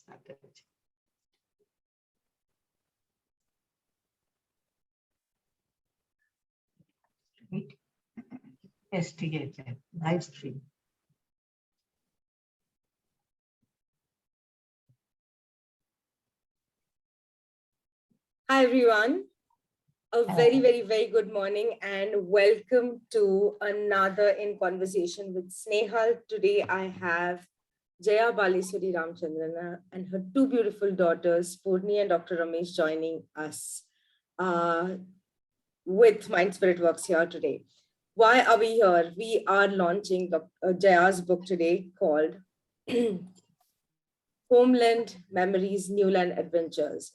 started. Investigated live stream. Hi everyone, a very good morning and welcome to another In Conversation with Snehal. Today I have Jaya Baleswari Ramachandra and her two beautiful daughters, Poorni and Dr. Ramesh, joining us with Mind Spirit Works here today. Why are we here? We are launching Jaya's book today called Homeland Memories, Newland Adventures.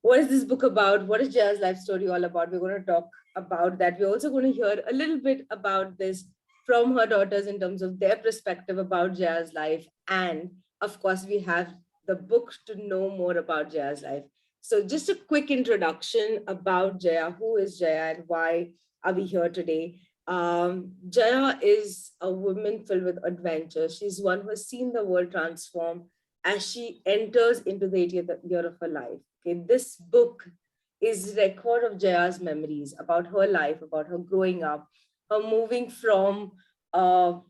What is this book about? What is Jaya's life story all about? We're going to talk about that. We're also going to hear a little bit about this from her daughters in terms of their perspective about Jaya's life. And of course, we have the book to know more about Jaya's life. So just a quick introduction about Jaya. Who is Jaya and why are we here today? Jaya is a woman filled with adventure. She's one who has seen the world transform as she enters into the 80th year of her life. Okay, this book is record of Jaya's memories about her life, about her growing up, her moving from from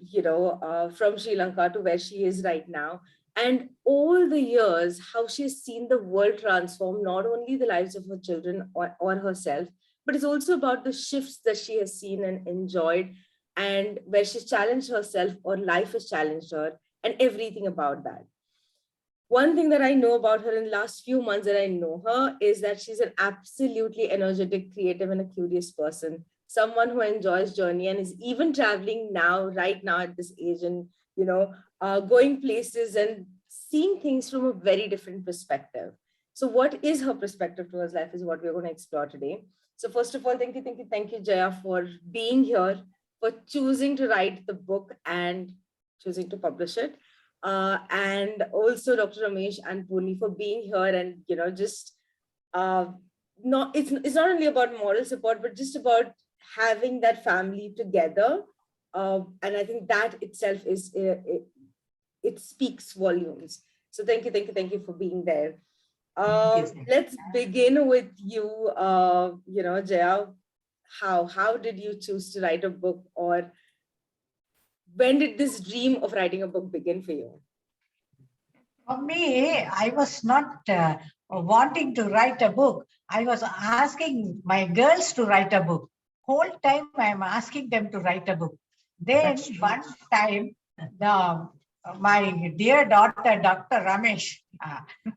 Sri Lanka to where she is right now, and all the years how she has seen the world transform, not only the lives of her children or herself, but it's also about the shifts that she has seen and enjoyed, and where she's challenged herself or life has challenged her, and everything about that. One thing that I know about her in the last few months that I know her is that she's an absolutely energetic, creative, and a curious person. Someone who enjoys journey and is even traveling now, right now at this age, and going places and seeing things from a very different perspective. So, what is her perspective towards life is what we're going to explore today. So, first of all, thank you, Jaya, for being here, for choosing to write the book and choosing to publish it. And also Dr. Ramesh and Poorni for being here and just not it's not only about moral support but just about having that family together, and I think that itself is it speaks volumes. So thank you for being there. Let's begin with you. Jaya, how did you choose to write a book, or when did this dream of writing a book begin for you? For me, I was not wanting to write a book. I was asking my girls to write a book. Whole time I'm asking them to write a book. Then one time, my dear daughter, Dr. Ramesh,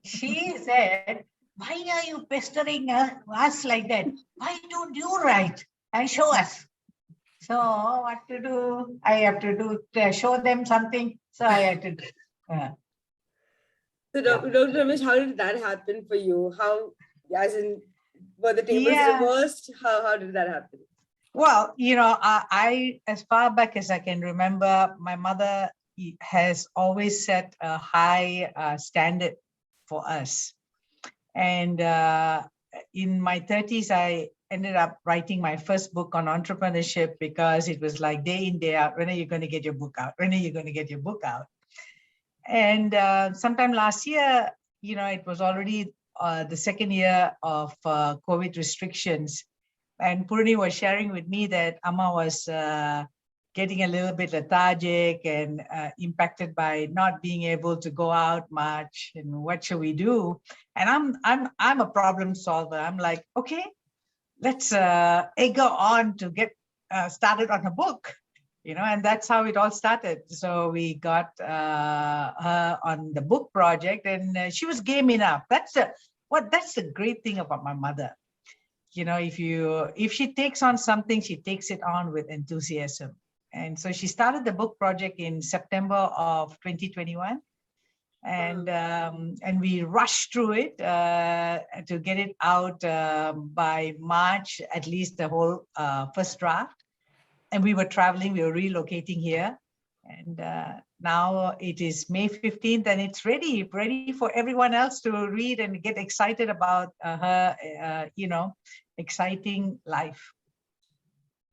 she said, "Why are you pestering us like that? Why don't you write and show us?" So what to do? I have to do show them something. So I had to do. So, Dr. Ramesh, how did that happen for you? How, as in, were the tables reversed? How did that happen? Well, I, as far back as I can remember, my mother has always set a high standard for us. And in my 30s, I ended up writing my first book on entrepreneurship because it was like day in, day out, when are you going to get your book out? When are you going to get your book out? And sometime last year, it was already the second year of COVID restrictions. And Poorni was sharing with me that Amma was getting a little bit lethargic and impacted by not being able to go out much. And what shall we do? And I'm a problem solver. I'm like, okay, let's go on to get started on a book. And that's how it all started. So we got her on the book project, and she was game enough. That's the great thing about my mother. If she takes on something, she takes it on with enthusiasm. And so she started the book project in September of 2021. And we rushed through it to get it out by March, at least the whole first draft. And we were traveling, we were relocating here. And now it is May 15th, and it's ready for everyone else to read and get excited about her, exciting life.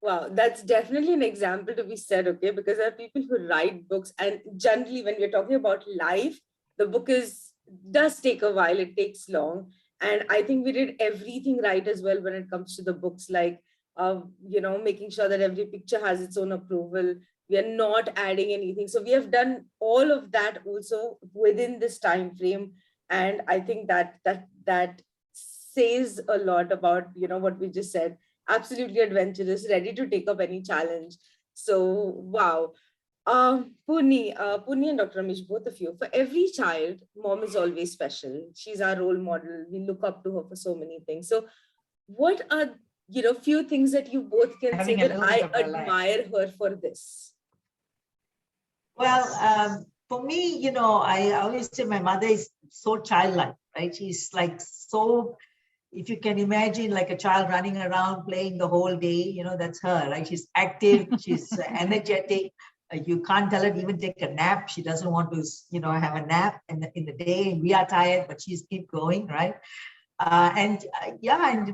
Wow, that's definitely an example to be said, okay? Because there are people who write books, and generally when we're talking about life, the book is does take a while, it takes long. And I think we did everything right as well when it comes to the books, like, making sure that every picture has its own approval. We are not adding anything. So we have done all of that also within this time frame. And I think that says a lot about, what we just said. Absolutely adventurous, ready to take up any challenge. So, wow. Poorni and Dr. Ramesh, both of you, for every child, mom is always special. She's our role model. We look up to her for so many things. So what are, few things that you both can say Having a that little bit I of her life. admire her for this? Well, for me, I always say my mother is so childlike, right? She's like so, if you can imagine like a child running around playing the whole day, that's her, right? She's active, she's energetic. You can't tell her to even take a nap. She doesn't want to, have a nap in the day. We are tired, but she's keep going, right? And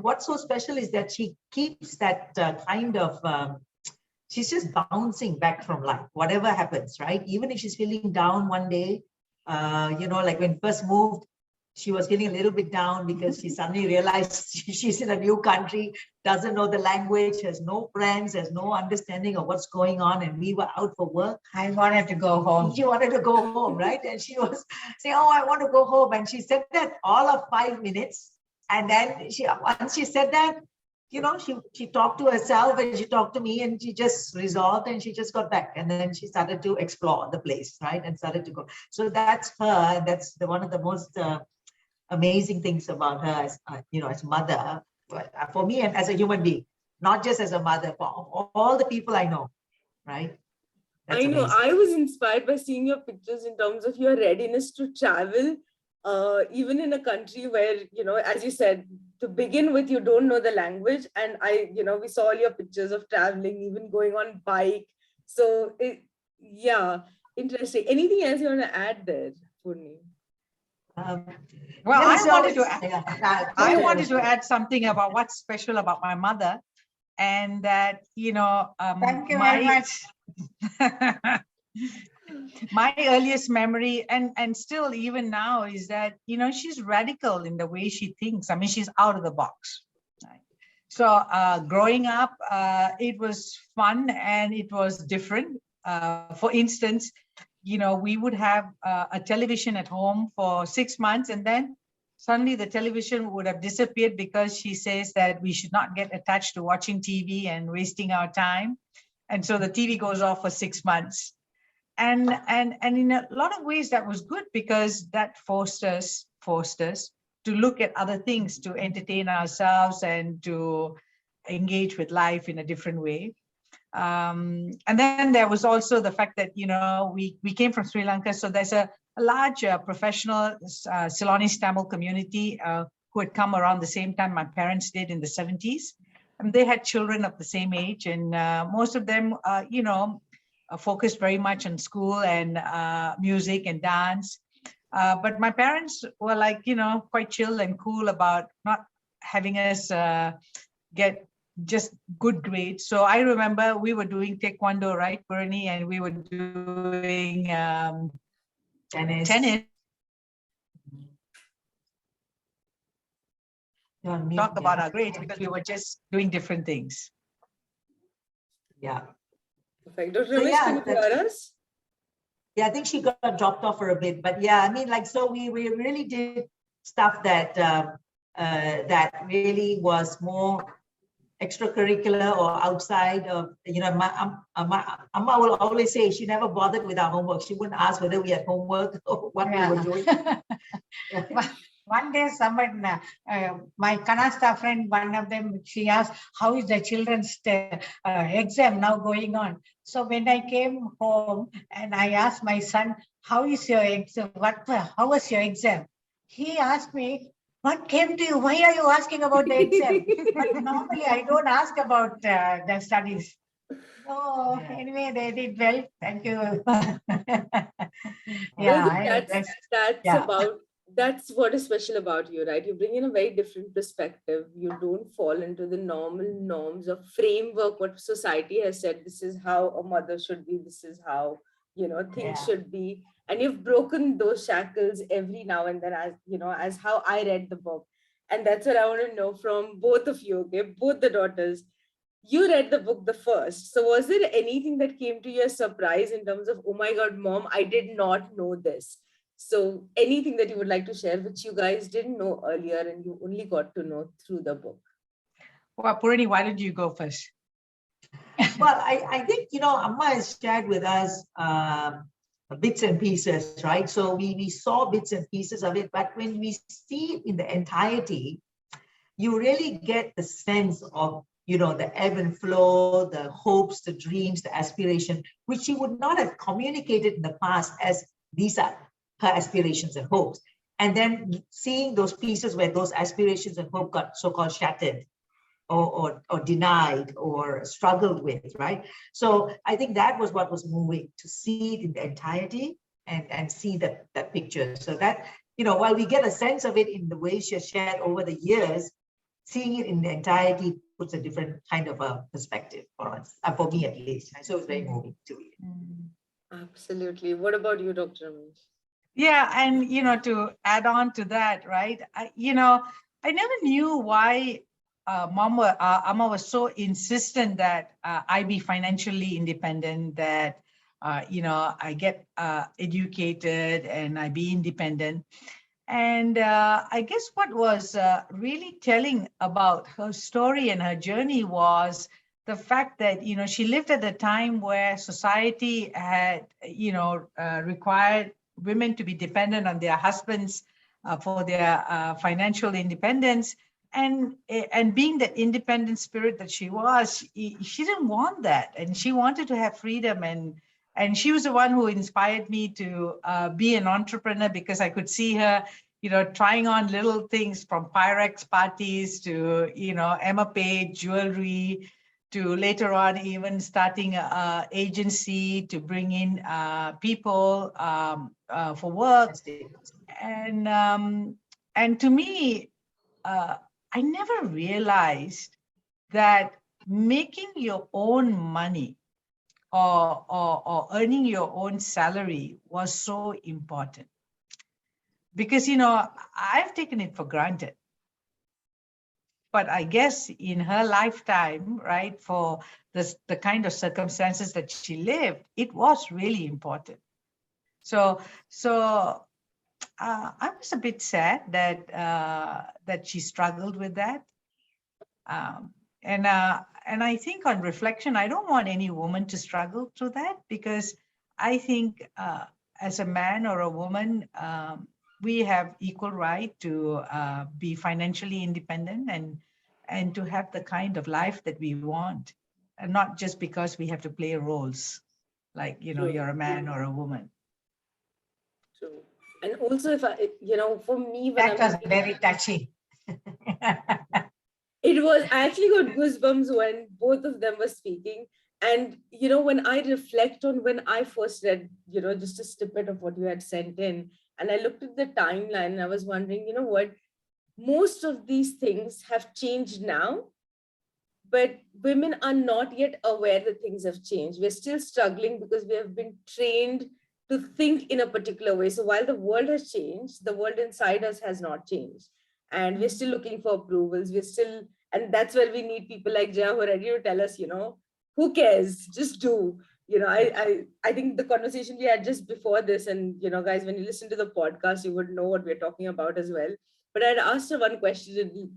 what's so special is that she keeps that kind of, she's just bouncing back from life, whatever happens, right? Even if she's feeling down one day, like when first moved, she was feeling a little bit down because she suddenly realized she's in a new country, doesn't know the language, has no friends, has no understanding of what's going on. And we were out for work. I wanted to go home. She wanted to go home, right? And she was saying, oh, I want to go home. And she said that all of 5 minutes. And then once she said that, she talked to herself and she talked to me and she just resolved and she just got back. And then she started to explore the place, right? And started to go. So that's her. That's one of the most amazing things about her as, as a mother, for me and as a human being, not just as a mother, for all the people I know, right? That's I know. amazing. I was inspired by seeing your pictures in terms of your readiness to travel, even in a country where, as you said, to begin with, you don't know the language. And we saw all your pictures of traveling, even going on bike. So, interesting. Anything else you want to add there, Poorni? Well, Yeah, I so wanted to it's- add, I wanted to add something about what's special about my mother, and that Thank you very much. my earliest memory and still even now is that she's radical in the way she thinks. I mean, she's out of the box. Right? So growing up, it was fun and it was different. For instance, we would have a television at home for 6 months, and then suddenly the television would have disappeared because she says that we should not get attached to watching TV and wasting our time. And so the TV goes off for 6 months. And in a lot of ways that was good, because that forced us to look at other things, to entertain ourselves and to engage with life in a different way. And then there was also the fact that we came from Sri Lanka, so there's a large professional Ceylonese Tamil community who had come around the same time my parents did in the 70s. And they had children of the same age, and most of them focused very much on school and music and dance. But my parents were like, quite chill and cool about not having us get just good grades. So I remember we were doing taekwondo, right, Poorni, and we were doing tennis. Talk about our grades because we were just doing different things. Yeah. Perfect. Dr. So, Ramesh, yeah, can you hear us? Yeah, I think she got dropped off for a bit, but yeah, I mean, like, so we really did stuff that that really was more extracurricular or outside of, my Amma will always say she never bothered with our homework. She wouldn't ask whether we had homework or what we were doing. One day, someone, my Kanasta friend, one of them, she asked, how is the children's exam now going on? So when I came home and I asked my son, how is your exam? How was your exam? He asked me, what came to you? Why are you asking about the exam? But normally I don't ask about the studies. So anyway, they did well. Thank you. Yeah, that's what is special about you, right? You bring in a very different perspective. You don't fall into the normal norms of framework, what society has said, this is how a mother should be, this is how things Yeah. should be. And you've broken those shackles every now and then, as how I read the book. And that's what I want to know from both of you, okay, both the daughters. You read the book the first. So was there anything that came to your surprise in terms of, oh my God, mom, I did not know this? So anything that you would like to share, which you guys didn't know earlier and you only got to know through the book? Well, Poorni, why don't you go first? Well, I think, Amma has shared with us bits and pieces, right? So we saw bits and pieces of it, but when we see it in the entirety, you really get the sense of, the ebb and flow, the hopes, the dreams, the aspiration, which she would not have communicated in the past as these are her aspirations and hopes. And then seeing those pieces where those aspirations and hope got so-called shattered or denied or struggled with, right? So I think that was what was moving, to see it in the entirety and see that picture. So that, while we get a sense of it in the way she has shared over the years, seeing it in the entirety puts a different kind of a perspective for us, for me at least. So it's very moving to read. Absolutely. What about you, Dr. Ramesh? Yeah, and to add on to that, right? I never knew why Amma was so insistent that I be financially independent, that I get educated and I be independent. And I guess what was really telling about her story and her journey was the fact that she lived at a time where society had required women to be dependent on their husbands for their financial independence. And being the independent spirit that she was, she didn't want that, and she wanted to have freedom. And she was the one who inspired me to be an entrepreneur, because I could see her, trying on little things from Pyrex parties to, Emma Page jewelry, to later on even starting an agency to bring in people for work. And to me, I never realized that making your own money or earning your own salary was so important. Because, I've taken it for granted. But I guess in her lifetime, right, for the kind of circumstances that she lived, it was really important. So I was a bit sad that she struggled with that. And I think on reflection, I don't want any woman to struggle through that, because I think as a man or a woman, we have equal right to be financially independent and to have the kind of life that we want, and not just because we have to play roles like, True. you're a man or a woman. True. And also, if for me, when That was very touchy. it was, I actually got goosebumps when both of them were speaking. And, when I reflect on when I first read, just a snippet of what you had sent in, and I looked at the timeline and I was wondering, what, most of these things have changed now, but women are not yet aware that things have changed. We're still struggling because we have been trained to think in a particular way. So while the world has changed, the world inside us has not changed. And we're still looking for approvals. And that's where we need people like Jaya who are ready to tell us, who cares? Just do. I think the conversation we had just before this, and guys, when you listen to the podcast, you would know what we're talking about as well. But I'd asked her one question,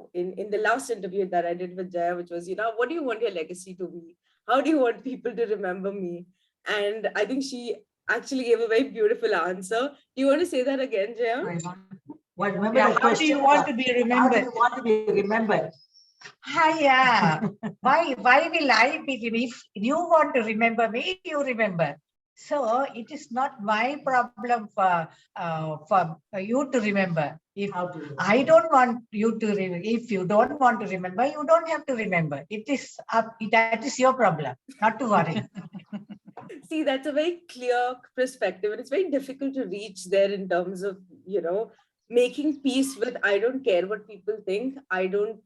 in the last interview that I did with Jaya, which was, what do you want your legacy to be? How do you want people to remember me? And I think she actually gave a very beautiful answer. Do you want to say that again, Jaya? Well, remember Yeah, the how do you question, want to be how do remembered? you want to be remembered? Yeah. Why will I be? If you want to remember me, you remember. So it is not my problem for you to remember. If I don't want you to remember, if you don't want to remember, you don't have to remember. It is that is your problem. Not to worry. See, that's a very clear perspective, and it's very difficult to reach there in terms of, making peace with, I don't care what people think. I don't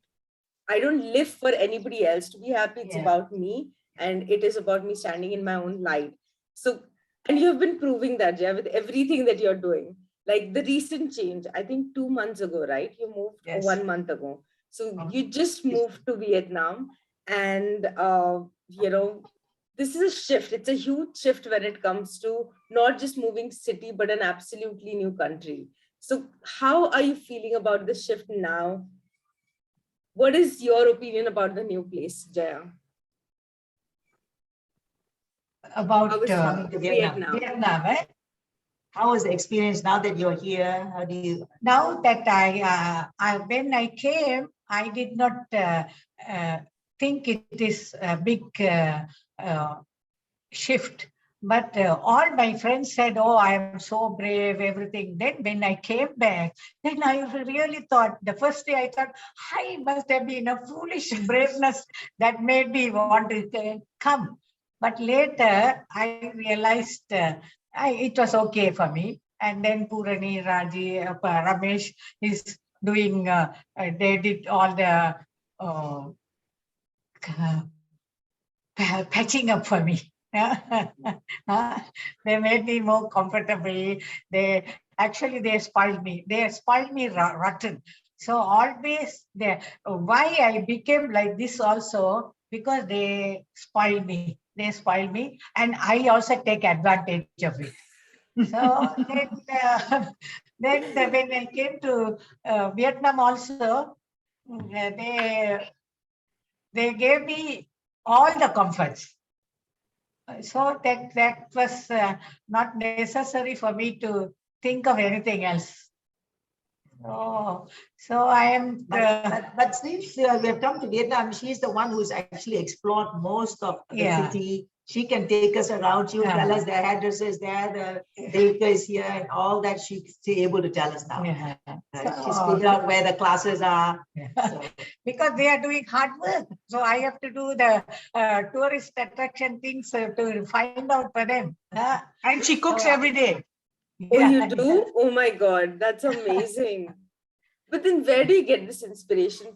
live for anybody else to be happy. It's about me, and it is about me standing in my own light. So And you have been proving that, Jaya, with everything that you're doing. Like the recent change, I think 2 months ago, right? You moved, or Yes. 1 month ago. So Oh. you just moved to Vietnam, and this is a shift. It's a huge shift when it comes to not just moving city, but an absolutely new country. So how are you feeling about the shift now? What is your opinion about the new place, Jaya? About I was Coming to Vietnam. Vietnam. Vietnam, eh? How was the experience now that you're here? How do you? Now that when I came, I did not think it is a big shift. But all my friends said, "Oh, I am so brave, everything." Then when I came back, then I really thought, the first day I thought, I must have been a foolish braveness that made me want to come. But later I realized it was okay for me. And then Poorni, Raji, Ramesh is doing, they did all the uh, patching up for me. They made me more comfortable. They spoiled me. They spoiled me rotten. So always why I became like this also, because they spoiled me. They spoiled me, and I also take advantage of it. So when I came to Vietnam also, they gave me all the comforts. So that was not necessary for me to think of anything else. So I am. But since we have come to Vietnam, she's the one who's actually explored most of the Yeah. city. She can take us around. She'll tell us the hairdressers there, the baker is here, and all that she's able to tell us now. Yeah. Right? She's figured out where the classes are. So, Because they are doing hard work. So I have to do the tourist attraction things to find out for them. And she cooks every day. Oh, you do? Oh my God, that's amazing. But then where do you get this inspiration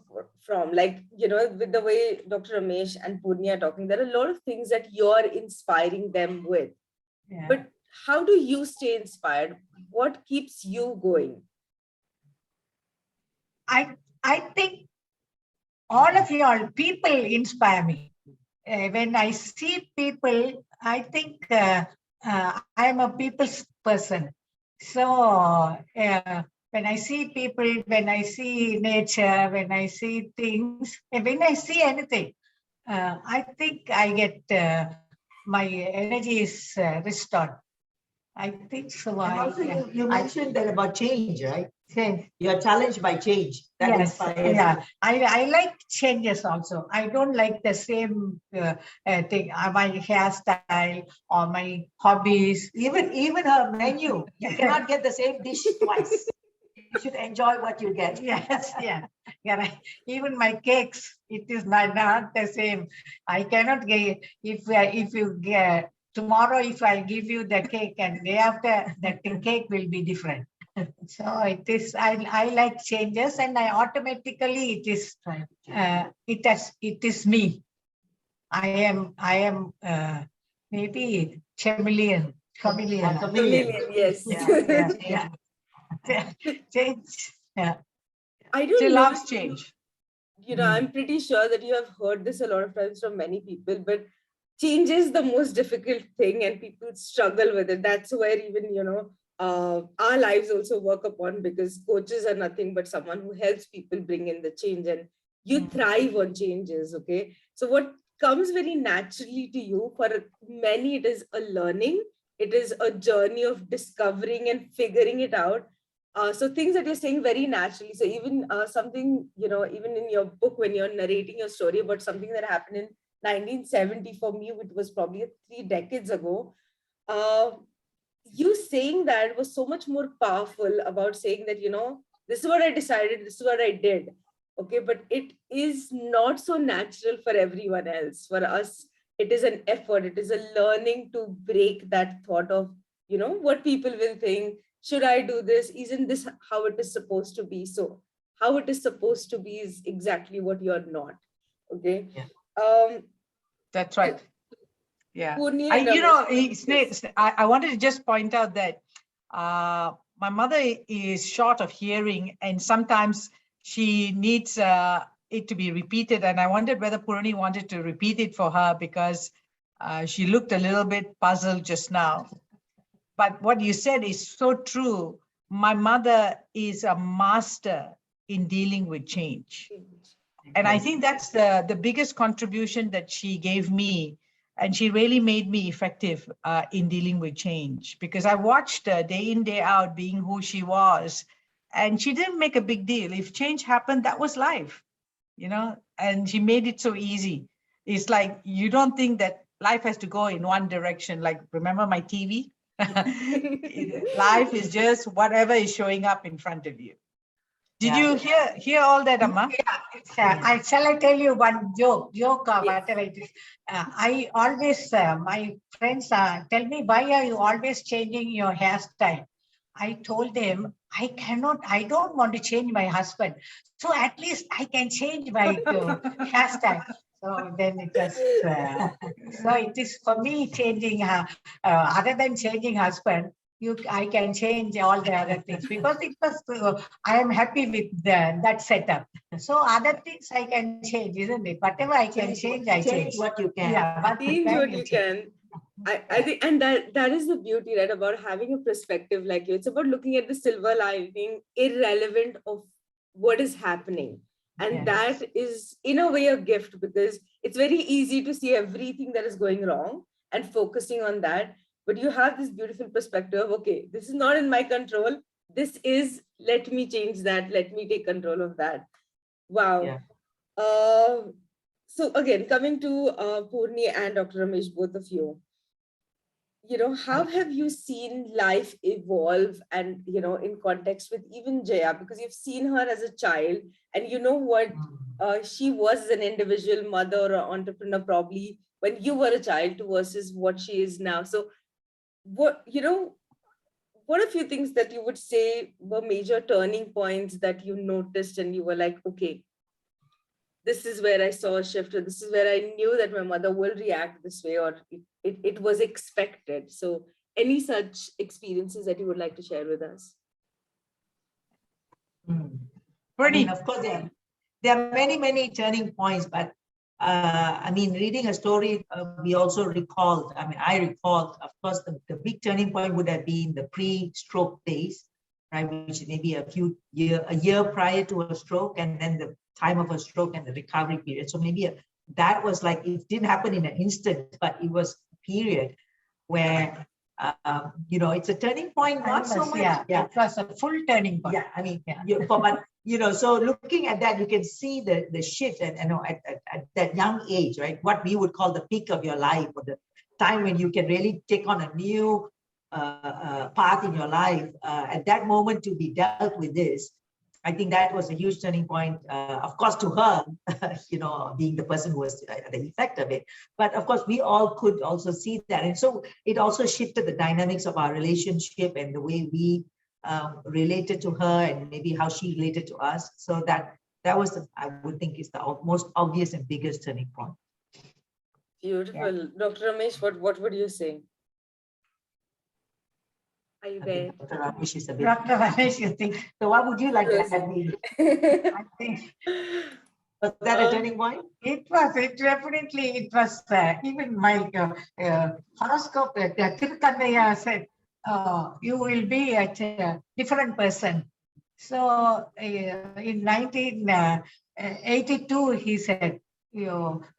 from? Like, with the way Dr. Ramesh and Poorni are talking, there are a lot of things that you're inspiring them with. Yeah. But how do you stay inspired? What keeps you going? I think all of y'all people inspire me. When I see people, I think I'm a people's person. So when I see people, when I see nature, when I see things, when I see anything, I think I get my energy is restored. I think so. and also you mentioned that about change, right? Change. You're challenged by change. That Yes, inspires. yeah. I like changes also. I don't like the same thing. My hairstyle or my hobbies. Even her menu, you cannot get the same dish twice. You should enjoy what you get. Yes, yeah. Right. Even my cakes, it is not the same. I cannot get, if you get tomorrow, if I give you the cake, and day after, the cake will be different. So it is. I like changes, and I automatically it is me. I am maybe chameleon. Chameleon. Chameleon, yes. Yeah. Change. Yeah. I don't She know. loves change. I'm pretty sure that you have heard this a lot of times from many people, but change is the most difficult thing and people struggle with it. That's where even, our lives also work upon, because coaches are nothing but someone who helps people bring in the change, and you thrive on changes. Okay. So what comes very naturally to you, for many, it is a learning. It is a journey of discovering and figuring it out. So things that you're saying very naturally. So even something, even in your book, when you're narrating your story about something that happened in 1970, for me, it was probably 3 decades ago. You saying that was so much more powerful about saying that, this is what I decided, this is what I did. Okay, but it is not so natural for everyone else. For us, it is an effort. It is a learning to break that thought of, what people will think. Should I do this? Isn't this how it is supposed to be? So how it is supposed to be is exactly what you're not. Okay. Yeah. That's right. Yeah. Poorni I, and you know, Ramesh. I wanted to just point out that my mother is short of hearing, and sometimes she needs it to be repeated. And I wondered whether Poorni wanted to repeat it for her, because she looked a little bit puzzled just now. But what you said is so true. My mother is a master in dealing with change. And I think that's the biggest contribution that she gave me. And she really made me effective in dealing with change, because I watched her day in, day out being who she was. And she didn't make a big deal. If change happened, that was life, you know, and she made it so easy. It's like, you don't think that life has to go in one direction. Like, remember my TV? Life is just whatever is showing up in front of you. Did you hear all that, Amma? Shall I tell you one joke? Yes. Whatever it is. I always, my friends tell me, why are you always changing your hairstyle? I told them, I don't want to change my husband. So at least I can change my hairstyle. So then it was, so it is for me changing, other than changing husband, I can change all the other things, because it was, I am happy with that setup. So other things I can change, isn't it? Whatever I can change, I change. what you can. Yeah, what you Change can, what you you change. can. I think, and that is the beauty, right, about having a perspective like you. It's about looking at the silver lining, irrelevant of what is happening. And Yes. that is, in a way, a gift, because it's very easy to see everything that is going wrong and focusing on that. But you have this beautiful perspective of, okay, this is not in my control. This is, let me change that. Let me take control of that. Wow. Yeah. So again, coming to Poorni and Dr. Ramesh, both of you, how have you seen life evolve, and, in context with even Jaya, because you've seen her as a child, and you know what she was as an individual mother or entrepreneur, probably when you were a child, versus what she is now. So what are a few things that you would say were major turning points that you noticed and you were like, okay, this is where I saw a shift, or this is where I knew that my mother will react this way, or it was expected. So any such experiences that you would like to share with us? I mean, of course, there are many, many turning points, but I mean, reading a story, we also recalled, I recalled, of course, the big turning point would have been the pre-stroke days, right, which is maybe a year prior to a stroke, and then the time of a stroke and the recovery period. So maybe that was like, it didn't happen in an instant, but it was a period where, it's a turning point, not so much. Yeah, it was a full turning point. Yeah, I mean, so looking at that, you can see the shift, and at that young age, right? What we would call the peak of your life, or the time when you can really take on a new path in your life. At that moment, to be dealt with this, I think that was a huge turning point. Of course, to her, being the person who was the effect of it. But of course, we all could also see that, and so it also shifted the dynamics of our relationship and the way we related to her, and maybe how she related to us. So that was, I would think, is the most obvious and biggest turning point. Beautiful. Yeah. Dr. Ramesh, what would you say? Are you there? Dr. Ramesh is a bit. Dr. Ramesh, you think? So what would you like to add? I think. Was that a turning point? It was. It definitely. It was. Even my horoscope, Tirukandaya said, "You will be a different person." So in 1982, he said,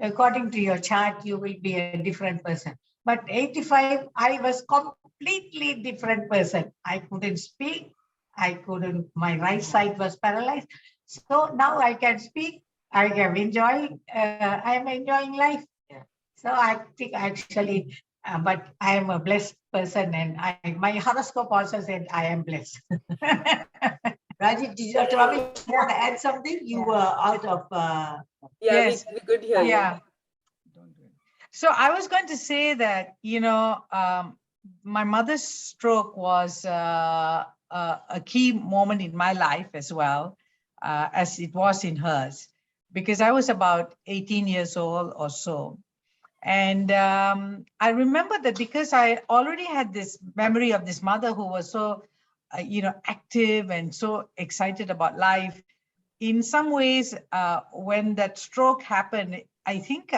according to your chart, you will be a different person. But 85, I was completely different person. I couldn't speak. My right side was paralyzed. So now I can speak. I am enjoying life. Yeah. So I think actually, but I am a blessed person, and my horoscope also said I am blessed. Rajiv, Dr. Ramesh, you want to add something? You were out of. Yes, we could hear you. So I was going to say that, my mother's stroke was a key moment in my life as well, as it was in hers, because I was about 18 years old or so. And I remember that because I already had this memory of this mother who was so, active and so excited about life. In some ways, when that stroke happened, I think,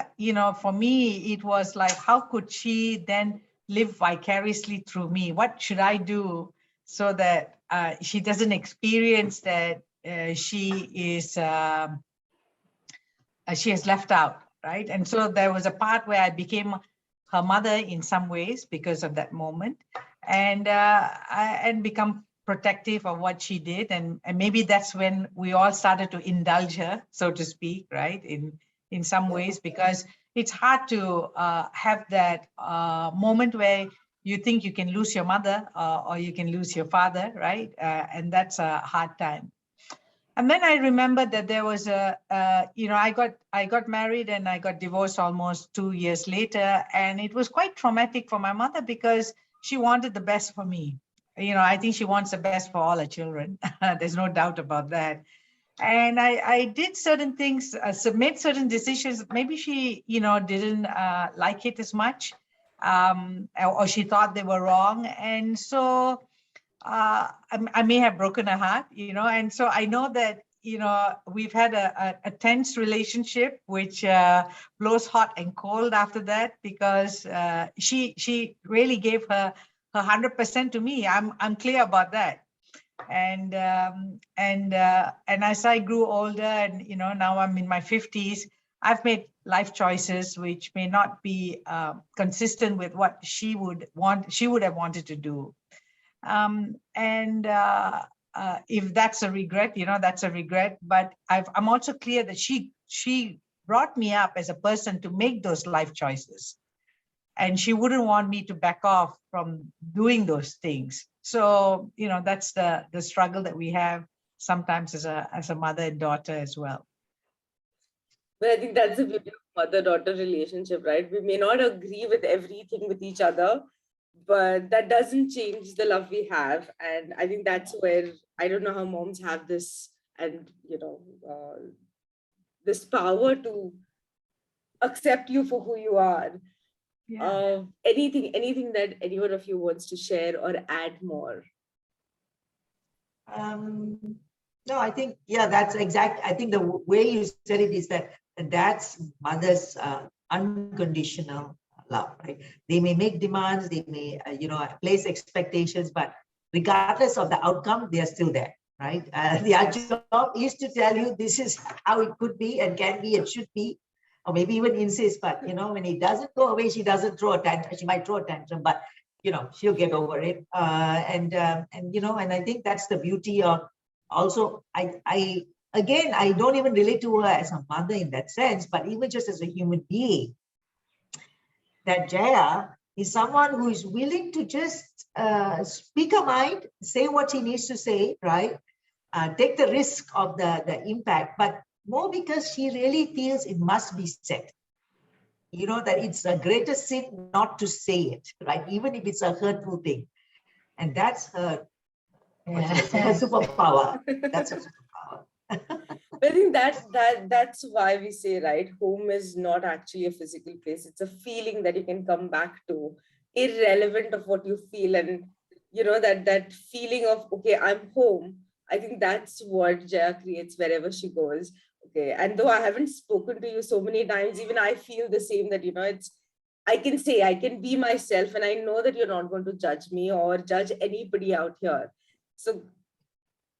for me, it was like, how could she then live vicariously through me? What should I do so that she doesn't experience that she has left out, right? And so there was a part where I became her mother in some ways because of that moment, and become protective of what she did, and maybe that's when we all started to indulge her, so to speak, right? In some ways, because it's hard to have that moment where you think you can lose your mother or you can lose your father, right? And that's a hard time. And then I remember that there was I got married and I got divorced almost 2 years later. And it was quite traumatic for my mother because she wanted the best for me. I think she wants the best for all her children. There's no doubt about that. And I did certain things, made certain decisions. Maybe she, didn't like it as much, or she thought they were wrong. And so I may have broken her heart, and so I know that, we've had a tense relationship, which blows hot and cold after that, because she really gave her 100% to me. I'm clear about that. And as I grew older, and now I'm in my 50s, I've made life choices which may not be consistent with what she would have wanted to do. And if that's a regret, that's a regret. But I'm also clear that she brought me up as a person to make those life choices, and she wouldn't want me to back off from doing those things. So that's the struggle that we have sometimes as a mother and daughter as well. But I think that's the beauty of mother-daughter relationship, right? We may not agree with everything with each other, but that doesn't change the love we have. And I think that's where, I don't know how moms have this, and this power to accept you for who you are. Yeah. Anything that anyone of you wants to share or add more? No, I think, that's exact. I think the way you said it is that that's mother's unconditional love, right? They may make demands, they may, place expectations, but regardless of the outcome, they are still there, right? Their job is to tell you this is how it could be and can be and should be, or maybe even insist. But when it doesn't go away, she doesn't throw a tantrum. She might throw a tantrum, but she'll get over it. And I think that's the beauty of. Also, I don't even relate to her as a mother in that sense, but even just as a human being, that Jaya is someone who is willing to just speak her mind, say what she needs to say, right? Take the risk of the impact, but more because she really feels it must be said. That it's a greater sin not to say it, right? Even if it's a hurtful thing. And that's her. Her superpower. That's her superpower. I think that's why we say, right, home is not actually a physical place. It's a feeling that you can come back to, irrelevant of what you feel. And that feeling of, okay, I'm home. I think that's what Jaya creates wherever she goes. Okay. And though I haven't spoken to you so many times, even I feel the same, that I can say, I can be myself, and I know that you're not going to judge me or judge anybody out here. So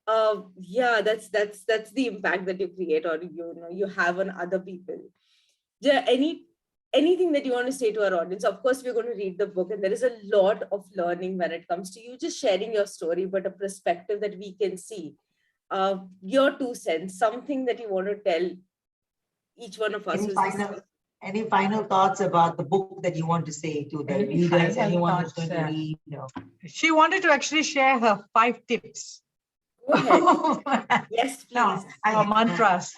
that's the impact that you create, or you have on other people. Yeah, anything that you want to say to our audience? Of course, we're going to read the book, and there is a lot of learning when it comes to you just sharing your story, but a perspective that we can see. Your 2 cents, something that you want to tell each one of us. Any final thoughts about the book that you want to say to the readers, anyone who's going to read? She wanted to actually share her 5 tips. Go ahead. Yes, please. Mantras.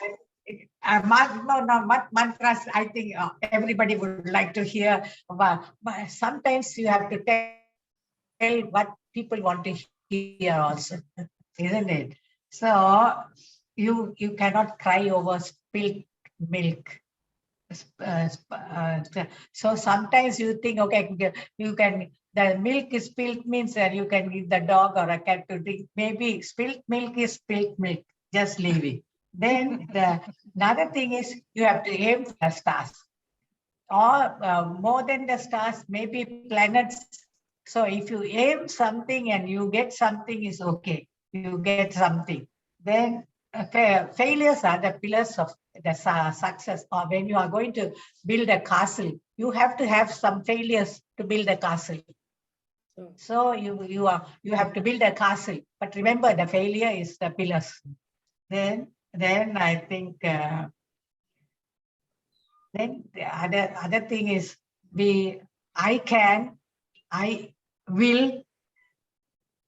Mantras, I think everybody would like to hear about, but sometimes you have to tell what people want to hear also, isn't it? So you cannot cry over spilled milk. So sometimes you think, okay, you can, the milk is spilt means that you can give the dog or a cat to drink. Maybe spilt milk is spilt milk. Just leave it. Then another thing is you have to aim for the stars, or more than the stars, maybe planets. So if you aim something and you get something, is okay. You get something. Then failures are the pillars of the success. Or when you are going to build a castle, you have to have some failures to build a castle. So you have to build a castle. But remember, the failure is the pillars. Then I think. Then the other thing is I can, I will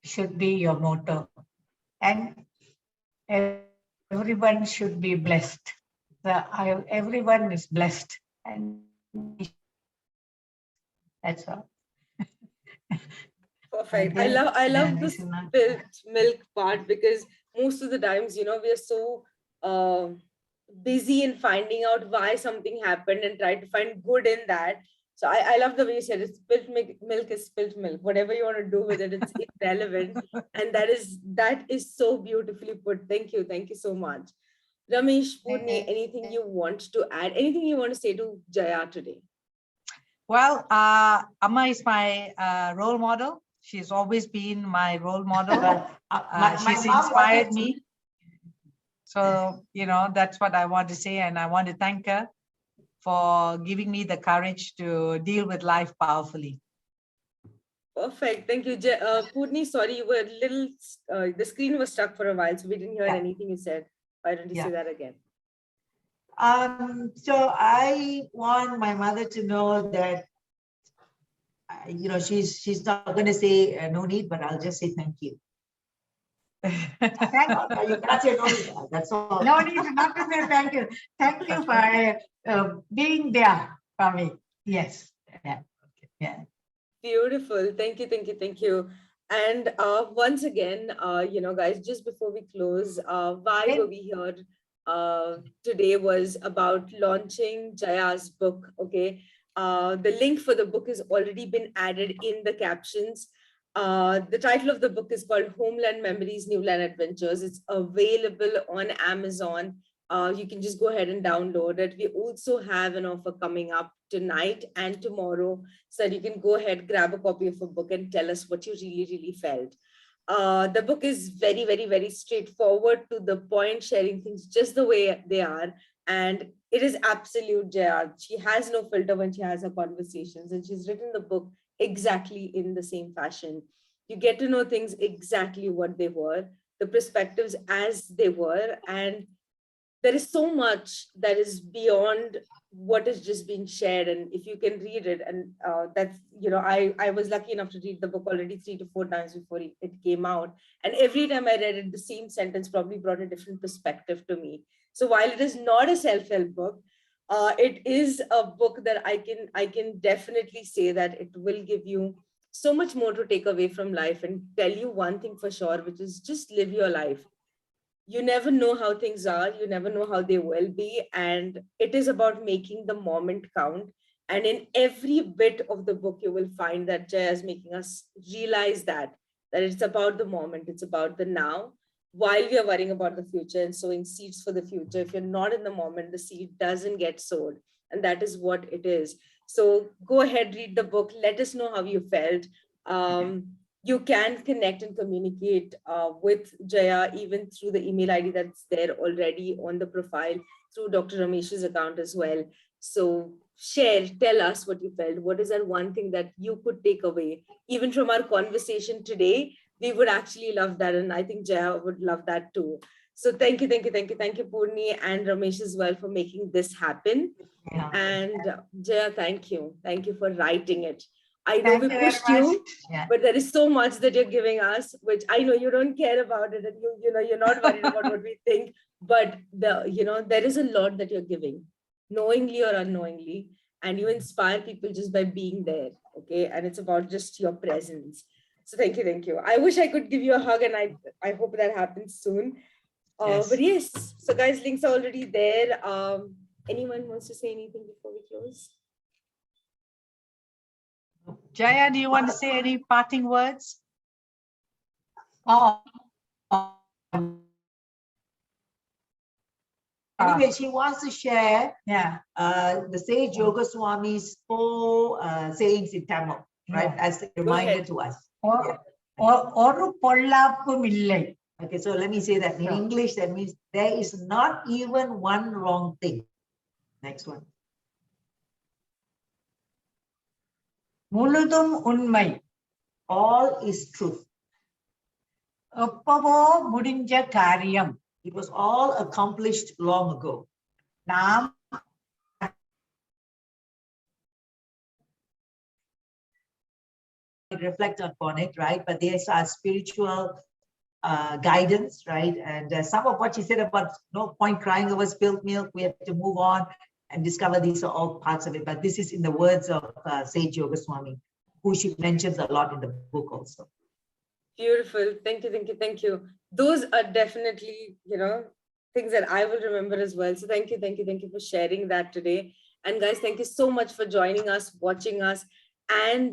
should be your motto, and everyone should be blessed. Everyone is blessed, and that's all. Perfect. Then, I love the National- spilt milk part, because most of the times, we are so busy in finding out why something happened and try to find good in that. So I love the way you said it. Spilt milk is spilt milk. Whatever you want to do with it, it's irrelevant. And that is so beautifully put. Thank you. Thank you so much. Ramesh, Poorni, anything you want to add? Anything you want to say to Jaya today? Well, Amma is my role model. She's always been my role model. She's mom inspired wanted me. So, that's what I want to say. And I want to thank her for giving me the courage to deal with life powerfully. Perfect. Thank you. Poorni, sorry, you were a little, the screen was stuck for a while, so we didn't hear anything you said. Why don't you say that again? So I want my mother to know that, she's not going to say no need, but I'll just say thank you. Thank You cannot say no need. That's all. No need not to say thank you. Thank you for being there for me. Yes. Yeah. Beautiful. Thank you. Thank you. Thank you. And once again, guys, just before we close, why were we here today was about launching Jaya's book. Okay. The link for the book has already been added in the captions. The title of the book is called Homeland Memories, New Land Adventures. It's available on Amazon. You can just go ahead and download it. We also have an offer coming up tonight and tomorrow, so that you can go ahead, grab a copy of a book and tell us what you really, really felt. The book is very, very, very straightforward, to the point, sharing things just the way they are. And it is absolute Jaya. She has no filter when she has her conversations, and she's written the book exactly in the same fashion. You get to know things exactly what they were, the perspectives as they were, and there is so much that is beyond what is just being shared. And if you can read it, and that's, I was lucky enough to read the book already 3 to 4 times before it came out. And every time I read it, the same sentence probably brought a different perspective to me. So while it is not a self-help book, it is a book that I can definitely say that it will give you so much more to take away from life, and tell you one thing for sure, which is just live your life. You never know how things are, you never know how they will be, and it is about making the moment count. And in every bit of the book, you will find that Jaya is making us realize that it's about the moment, it's about the now, while we are worrying about the future and sowing seeds for the future. If you're not in the moment, the seed doesn't get sowed, and that is what it is. So go ahead, read the book, let us know how you felt. You can connect and communicate with Jaya even through the email ID that's there already on the profile, through Dr. Ramesh's account as well. So share, tell us what you felt. What is that one thing that you could take away, even from our conversation today? We would actually love that. And I think Jaya would love that too. So thank you, Poorni and Ramesh as well for making this happen. Yeah. And Jaya, thank you. Thank you for writing it. I know Thank we you very pushed you, much. Yeah. but there is so much that you're giving us, which I know you don't care about it, and you're not worried about what we think. But there is a lot that you're giving, knowingly or unknowingly, and you inspire people just by being there. Okay, and it's about just your presence. So thank you. I wish I could give you a hug, and I hope that happens soon. Yes. But yes, so guys, links are already there. Anyone wants to say anything before we close? Jaya, do you want to say any parting words? Oh, Anyway, she wants to share yeah. the sage Yoga Swami's 4 sayings in Tamil, right? As a reminder ahead. to us. ஒரு பொல்லாப்பும் இல்லை. Okay, so let me say that in Sure. English. That means there is not even one wrong thing. Next one. முழுதும் உண்மை. All is truth. எப்பவோ முடிஞ்ச காரியம். It was all accomplished long ago. நாம் reflect upon it, right? But there's our spiritual guidance, right? And some of what she said about no point crying over spilled milk, we have to move on and discover these are all parts of it. But this is in the words of Sage Yoga Swami, who she mentions a lot in the book also. Beautiful. Thank you, thank you, thank you. Those are definitely, things that I will remember as well. So thank you, thank you, thank you for sharing that today. And guys, thank you so much for joining us, watching us. And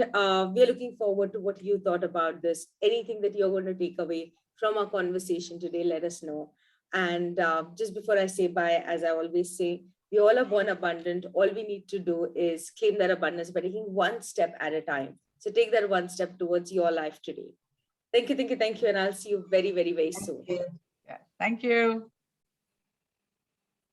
we're looking forward to what you thought about this. Anything that you're going to take away from our conversation today, let us know. And just before I say bye, as I always say, we all are born abundant. All we need to do is claim that abundance by taking one step at a time. So take that one step towards your life today. Thank you, thank you, thank you. And I'll see you very, very, very soon. Yeah. Thank you.